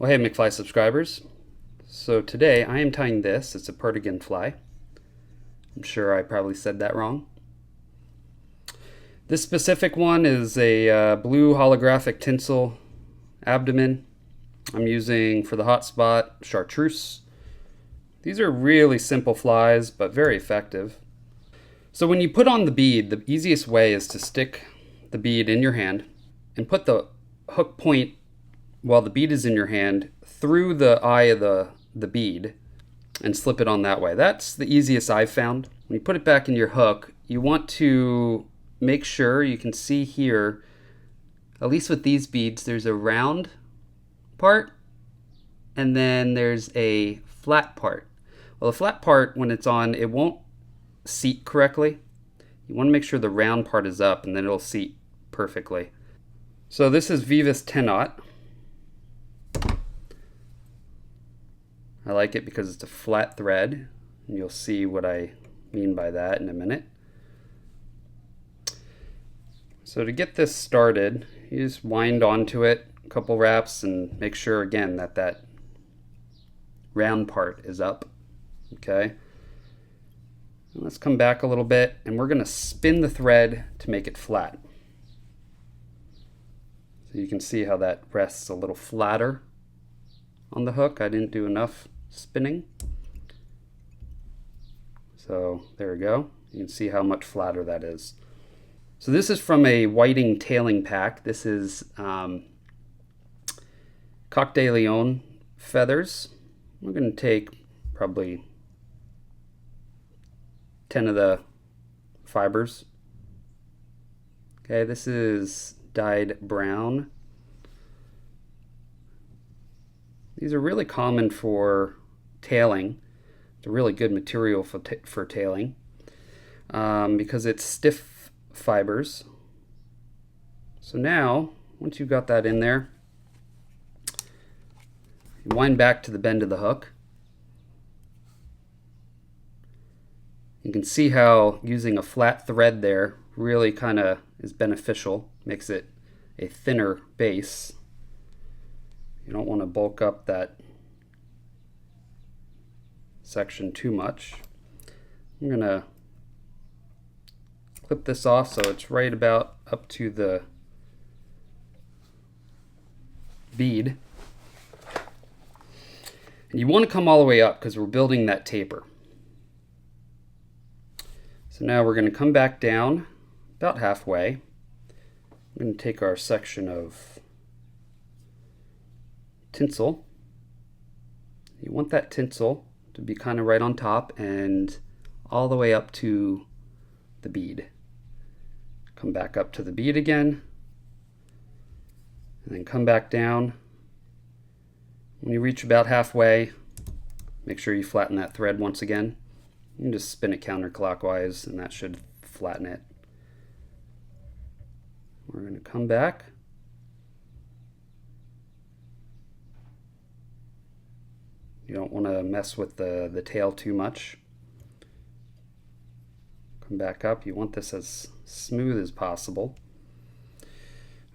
Well, hey McFly subscribers. So today I am tying this. It's a Perdigon fly. I'm sure I probably said that wrong. This specific one is a blue holographic tinsel abdomen. I'm using for the hot spot chartreuse. These are really simple flies, but very effective. So when you put on the bead, the easiest way is to stick the bead in your hand and put the hook point while the bead is in your hand through the eye of the bead and slip it on that way. That's the easiest I've found. When you put it back in your hook, you want to make sure you can see here, at least with these beads, there's a round part and then there's a flat part. Well, the flat part, when it's on, it won't seat correctly. You want to make sure the round part is up and then it'll seat perfectly. So this is Vivus 10-aught. I like it because it's a flat thread, and you'll see what I mean by that in a minute. So to get this started, you just wind onto it a couple wraps and make sure again that that round part is up. Okay. And let's come back a little bit, and we're going to spin the thread to make it flat. So you can see how that rests a little flatter on the hook. I didn't do enough spinning. So there we go. You can see how much flatter that is. So this is from a whiting tailing pack. This is Coq de Leon feathers. We're going to take probably 10 of the fibers. Okay, this is dyed brown. These are really common for tailing. It's a really good material for tailing because it's stiff fibers. So now, once you've got that in there, you wind back to the bend of the hook. You can see how using a flat thread there really kind of is beneficial, makes it a thinner base. You don't want to bulk up that section too much. I'm going to clip this off so it's right about up to the bead. And you want to come all the way up because we're building that taper. So now we're going to come back down about halfway. We're going to take our section of tinsel. You want that tinsel to be kind of right on top and all the way up to the bead. Come back up to the bead again, and then come back down. When you reach about halfway, make sure you flatten that thread once again. You can just spin it counterclockwise and that should flatten it. We're going to come back. You don't want to mess with the tail too much. Come back up. You want this as smooth as possible.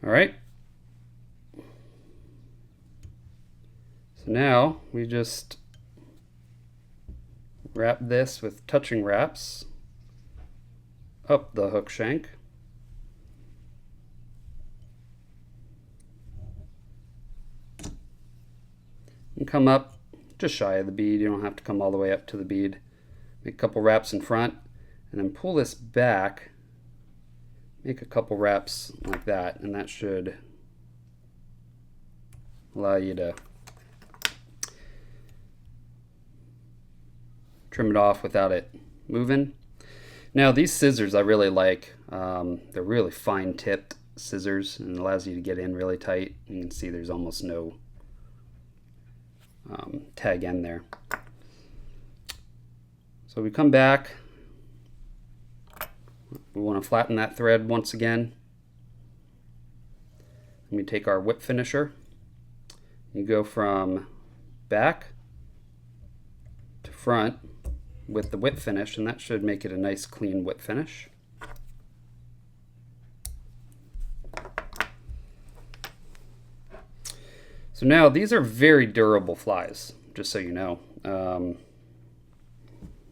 All right. So now we just wrap this with touching wraps up the hook shank. And come up just shy of the bead. You don't have to come all the way up to the bead. Make a couple wraps in front and then pull this back. Make a couple wraps like that, and that should allow you to trim it off without it moving. Now these scissors I really like. They're really fine tipped scissors and it allows you to get in really tight. You can see there's almost no tag end there. So we come back. We want to flatten that thread once again. And we take our whip finisher. You go from back to front with the whip finish, and that should make it a nice clean whip finish. So now these are very durable flies, just so you know.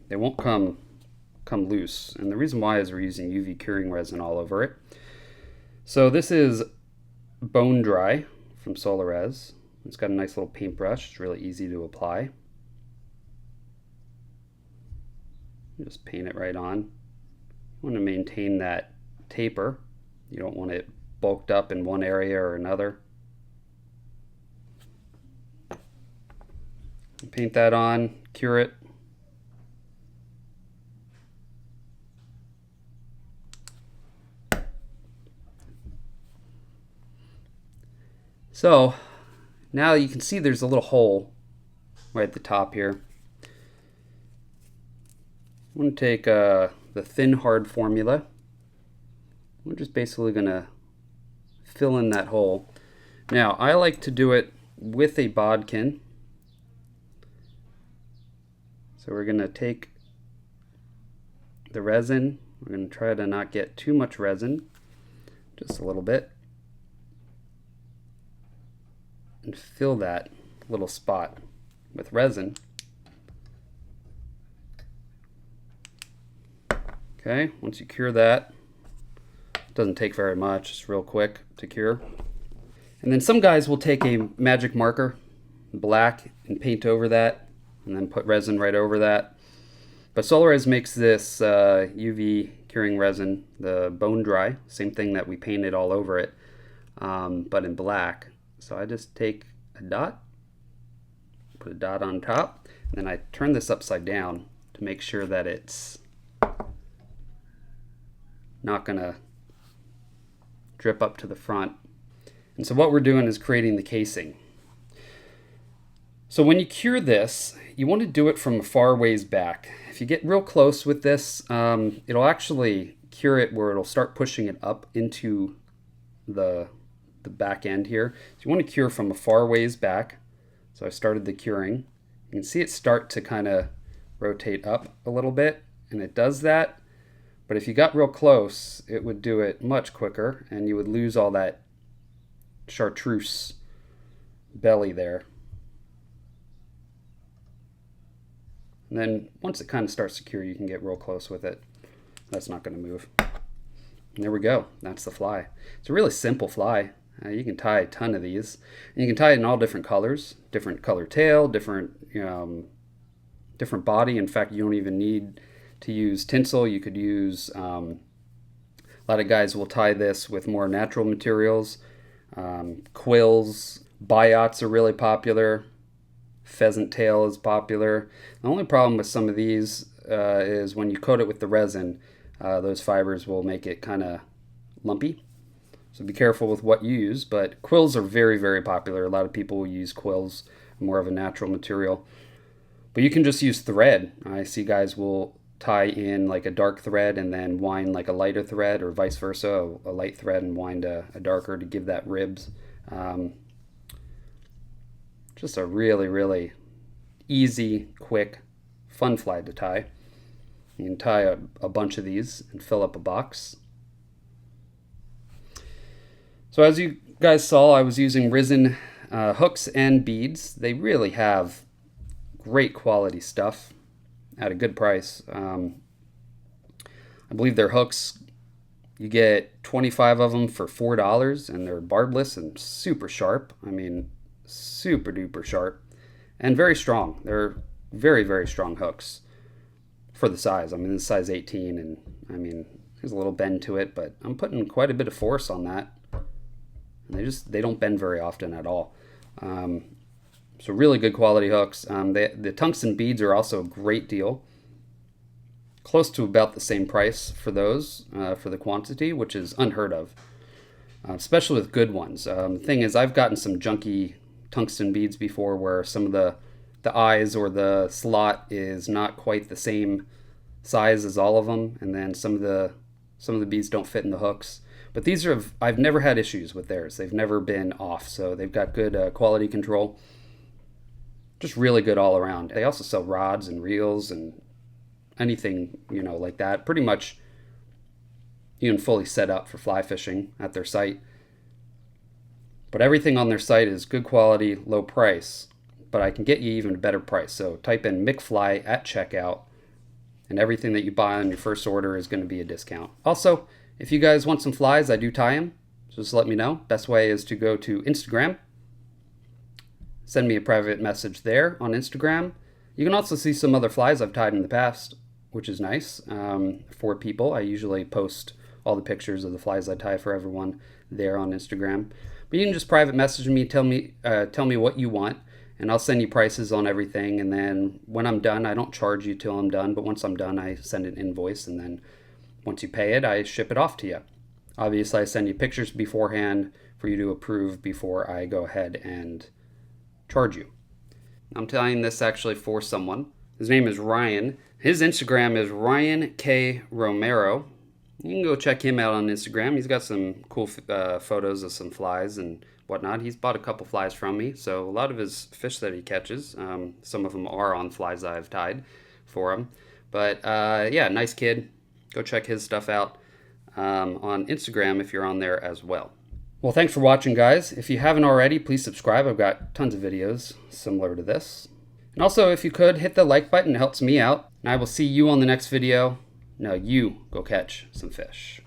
They won't come loose, and the reason why is we're using UV curing resin all over it. So this is Bone Dry from Solarez. It's got a nice little paintbrush. It's really easy to apply. Just paint it right on. You want to maintain that taper. You don't want it bulked up in one area or another. Paint that on, cure it. So now you can see there's a little hole right at the top here. I'm going to take the thin hard formula. We're just basically going to fill in that hole. Now I like to do it with a bodkin. So we're going to take the resin. We're going to try to not get too much resin, just a little bit, and fill that little spot with resin. Okay, once you cure that, it doesn't take very much, it's real quick to cure. And then some guys will take a magic marker, black, and paint over that, and then put resin right over that. But Solarez makes this UV curing resin, the Bone Dry, same thing that we painted all over it, but in black. So I just take a dot, put a dot on top, and then I turn this upside down to make sure that it's not gonna drip up to the front. And so what we're doing is creating the casing. So when you cure this, you want to do it from a far ways back. If you get real close with this, it'll actually cure it where it'll start pushing it up into the back end here. So you want to cure from a far ways back. So I started the curing. You can see it start to kind of rotate up a little bit, and it does that. But if you got real close, it would do it much quicker, and you would lose all that chartreuse belly there. And then once it kind of starts to cure, you can get real close with it. That's not going to move. And there we go. That's the fly. It's a really simple fly. You can tie a ton of these. And you can tie it in all different colors, different color tail, different body. In fact, you don't even need to use tinsel. You could use, a lot of guys will tie this with more natural materials. Quills, biots are really popular. Pheasant tail is popular. The only problem with some of these is when you coat it with the resin, those fibers will make it kind of lumpy. So be careful with what you use, but quills are very, very popular. A lot of people will use quills, more of a natural material. But you can just use thread. I see guys will tie in like a dark thread and then wind like a lighter thread, or vice versa, a light thread and wind a darker to give that ribs. Just a really, really easy, quick, fun fly to tie. You can tie a bunch of these and fill up a box. So as you guys saw, I was using resin hooks and beads. They really have great quality stuff at a good price. I believe their hooks, you get 25 of them for $4, and they're barbless and super sharp. I mean, super duper sharp and very strong. They're very, very strong hooks for the size. I mean, it's size 18, and I mean, there's a little bend to it, but I'm putting quite a bit of force on that. And they don't bend very often at all. So really good quality hooks. The tungsten beads are also a great deal. Close to about the same price for those, for the quantity, which is unheard of, especially with good ones. The thing is, I've gotten some junky tungsten beads before where some of the eyes or the slot is not quite the same size as all of them, and then some of the beads don't fit in the hooks. But these I've never had issues with theirs. They've never been off, so they've got good quality control. Just really good all around. They also sell rods and reels and anything, like that. Pretty much you can fully set up for fly fishing at their site. But everything on their site is good quality, low price, but I can get you even a better price. So type in McFly at checkout, and everything that you buy on your first order is going to be a discount. Also, if you guys want some flies, I do tie them. So just let me know. Best way is to go to Instagram. Send me a private message there on Instagram. You can also see some other flies I've tied in the past, which is nice for people. I usually post all the pictures of the flies I tie for everyone there on Instagram. But you can just private message me, tell me what you want, and I'll send you prices on everything. And then when I'm done, I don't charge you till I'm done, but once I'm done, I send an invoice, and then once you pay it, I ship it off to you. Obviously, I send you pictures beforehand for you to approve before I go ahead and charge you. I'm tying this actually for someone. His name is Ryan. His Instagram is Ryan K. Romero. You can go check him out on Instagram. He's got some cool photos of some flies and whatnot. He's bought a couple flies from me, so a lot of his fish that he catches, some of them are on flies that I've tied for him. But yeah, nice kid. Go check his stuff out on Instagram if you're on there as well. Well, thanks for watching, guys. If you haven't already, please subscribe. I've got tons of videos similar to this. And also, if you could, hit the like button. It helps me out. And I will see you on the next video. Now you go catch some fish.